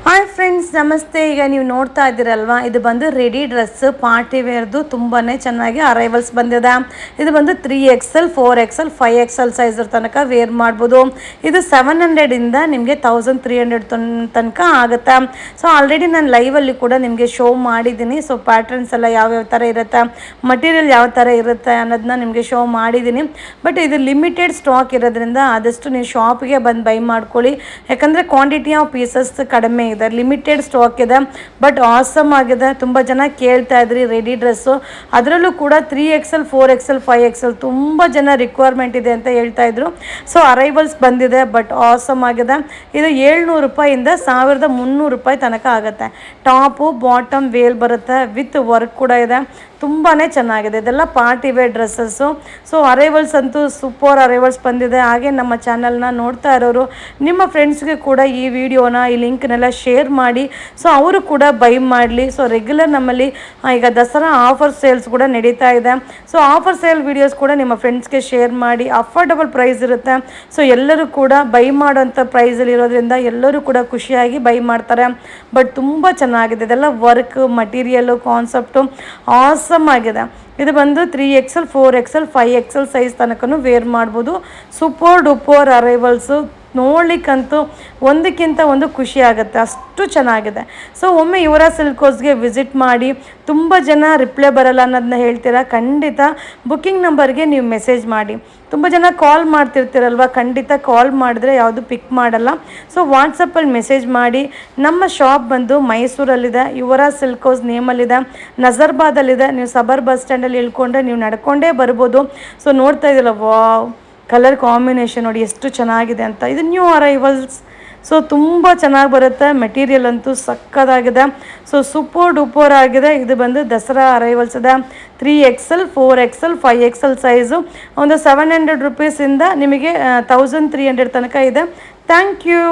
Hi friends, ನಮಸ್ತೆ. ಈಗ ನೀವು ನೋಡ್ತಾ ಇದ್ದೀರಲ್ವಾ, ಇದು ಬಂದು ರೆಡಿ ಡ್ರೆಸ್ ಪಾರ್ಟಿ ವೇರ್ದು ತುಂಬಾ ಚೆನ್ನಾಗಿ ಅರೈವಲ್ಸ್ ಬಂದಿದೆ. ಇದು ಬಂದು 3XL 4XL 5XL ಸೈಜ್ ತನಕ ವೇರ್ ಮಾಡ್ಬೋದು. ಇದು 700 ಇಂದ ನಿಮಗೆ 1300 ತನಕ ಆಗುತ್ತೆ. ಸೊ ಆಲ್ರೆಡಿ ನಾನು ಲೈವಲ್ಲಿ ಕೂಡ ನಿಮಗೆ ಶೋ ಮಾಡಿದ್ದೀನಿ. ಸೊ ಪ್ಯಾಟರ್ನ್ಸ್ ಎಲ್ಲ ಯಾವ್ಯಾವ ಥರ ಇರುತ್ತೆ, ಮಟೀರಿಯಲ್ ಯಾವ ಥರ ಇರುತ್ತೆ ಅನ್ನೋದನ್ನ ನಿಮಗೆ ಶೋ ಮಾಡಿದ್ದೀನಿ. ಬಟ್ ಇದು ಲಿಮಿಟೆಡ್ ಸ್ಟಾಕ್ ಇರೋದ್ರಿಂದ ಆದಷ್ಟು ನೀವು ಶಾಪ್ಗೆ ಬಂದು ಬೈ ಮಾಡ್ಕೊಳ್ಳಿ. ಯಾಕಂದರೆ ಕ್ವಾಂಟಿಟಿ ಆಫ್ ಪೀಸಸ್ ಕಡಿಮೆ ಇದೆ, ಲಿಮಿಟೆಡ್ ಸ್ಟಾಕ್ ಇದೆ. ಬಟ್ ಆಸಮ್ ಆಗಿದೆ. ತುಂಬ ಜನ ಕೇಳ್ತಾ ಇದ್ರಿ ರೆಡಿ ಡ್ರೆಸ್ಸು, ಅದರಲ್ಲೂ ಕೂಡ 3XL 4XL 5XL ತುಂಬ ಜನ ರಿಕ್ವೈರ್ಮೆಂಟ್ ಇದೆ ಅಂತ ಹೇಳ್ತಾ ಇದ್ರು. ಸೊ ಅರೈವಲ್ಸ್ ಬಂದಿದೆ. ಬಟ್ ಆಸಮ್ ಆಗಿದೆ. ಇದು 700 ರೂಪಾಯಿಂದ 1300 ರೂಪಾಯಿ ತನಕ ಆಗುತ್ತೆ. ಟಾಪು ಬಾಟಮ್ ವೇಲ್ ಬರುತ್ತೆ, ವಿತ್ ವರ್ಕ್ ಕೂಡ ಇದೆ. ತುಂಬಾ ಚೆನ್ನಾಗಿದೆ. ಇದೆಲ್ಲ party wear dresses. So arrivals ಅಂತೂ ಸೂಪರ್ ಅರೈವಲ್ಸ್ ಬಂದಿದೆ. ಹಾಗೆ ನಮ್ಮ ಚಾನಲ್ನ ನೋಡ್ತಾ ಇರೋರು ನಿಮ್ಮ ಫ್ರೆಂಡ್ಸ್ಗೆ ಕೂಡ ಈ ವಿಡಿಯೋನ, ಈ ಲಿಂಕ್ನೆಲ್ಲ ಶೇರ್ ಮಾಡಿ. ಸೊ ಅವರು ಕೂಡ ಬೈ ಮಾಡಲಿ. ಸೊ ರೆಗ್ಯುಲರ್ ನಮ್ಮಲ್ಲಿ ಈಗ ದಸರಾ ಆಫರ್ ಸೇಲ್ಸ್ ಕೂಡ ನಡೀತಾ ಇದೆ. ಸೊ ಆಫರ್ ಸೇಲ್ ವಿಡಿಯೋಸ್ ಕೂಡ ನಿಮ್ಮ ಫ್ರೆಂಡ್ಸ್ಗೆ ಶೇರ್ ಮಾಡಿ. ಅಫೋರ್ಡಬಲ್ ಪ್ರೈಸ್ ಇರುತ್ತೆ. ಸೊ ಎಲ್ಲರೂ ಕೂಡ ಬೈ ಮಾಡೋಂಥ ಪ್ರೈಸಲ್ಲಿ ಇರೋದ್ರಿಂದ ಎಲ್ಲರೂ ಕೂಡ ಖುಷಿಯಾಗಿ ಬೈ ಮಾಡ್ತಾರೆ. ಬಟ್ ತುಂಬ ಚೆನ್ನಾಗಿದೆ. ಇದೆಲ್ಲ ವರ್ಕ್ ಮಟೀರಿಯಲ್ಲು ಕಾನ್ಸೆಪ್ಟು ಆಸಮ್ ಆಗಿದೆ. ಇದು ಬಂದು 3XL 4XL 5XL ಸೈಜ್ ತನಕ ವೇರ್ ಮಾಡ್ಬೋದು. Super duper arrivals. ನೋಡ್ಲಿಕ್ಕಂತೂ ಒಂದಕ್ಕಿಂತ ಒಂದು ಖುಷಿ ಆಗುತ್ತೆ, ಅಷ್ಟು ಚೆನ್ನಾಗಿದೆ. ಸೊ ಒಮ್ಮೆ ಯುವರಾ ಸಿಲ್ಕ್ ಹೌಸ್ಗೆ ವಿಸಿಟ್ ಮಾಡಿ. ತುಂಬ ಜನ ರಿಪ್ಲೈ ಬರಲ್ಲ ಅನ್ನೋದನ್ನ ಹೇಳ್ತೀರಾ. ಖಂಡಿತ ಬುಕ್ಕಿಂಗ್ ನಂಬರ್ಗೆ ನೀವು ಮೆಸೇಜ್ ಮಾಡಿ. ತುಂಬ ಜನ ಕಾಲ್ ಮಾಡ್ತಿರ್ತೀರಲ್ವ, ಖಂಡಿತ ಕಾಲ್ ಮಾಡಿದ್ರೆ ಯಾವುದು ಪಿಕ್ ಮಾಡಲ್ಲ. ಸೊ ವಾಟ್ಸಪ್ಪಲ್ಲಿ ಮೆಸೇಜ್ ಮಾಡಿ. ನಮ್ಮ ಶಾಪ್ ಬಂದು ಮೈಸೂರಲ್ಲಿದೆ, ಯುವರಾ ಸಿಲ್ಕ್ ಹೌಸ್ ನೇಮಲ್ಲಿದೆ, ನಜರ್ಬಾದಲ್ಲಿದೆ. ನೀವು ಸಬರ್ ಬಸ್ ಸ್ಟ್ಯಾಂಡಲ್ಲಿ ಇಳ್ಕೊಂಡ್ರೆ ನೀವು ನಡ್ಕೊಂಡೇ ಬರ್ಬೋದು. ಸೊ ನೋಡ್ತಾ ಇದ್ದೀರಲ್ಲ, ವಾವ್, ಕಲರ್ ಕಾಂಬಿನೇಷನ್ ನೋಡಿ ಎಷ್ಟು ಚೆನ್ನಾಗಿದೆ ಅಂತ. ಇದು ನ್ಯೂ ಅರೈವಲ್ಸ್. ಸೊ ತುಂಬ ಚೆನ್ನಾಗಿ ಬರುತ್ತೆ. ಮೆಟೀರಿಯಲ್ ಅಂತೂ ಸಕ್ಕದಾಗಿದೆ. ಸೊ ಸೂಪರ್ ಡೂಪರ್ ಆಗಿದೆ. ಇದು ಬಂದು ದಸರಾ ಅರೈವಲ್ಸ್ ಇದೆ. 3XL 4XL 5XL ಸೈಜು ಒಂದು 700 ರೂಪೀಸಿಂದ ನಿಮಗೆ 1300 ತನಕ ಇದೆ. Thank you.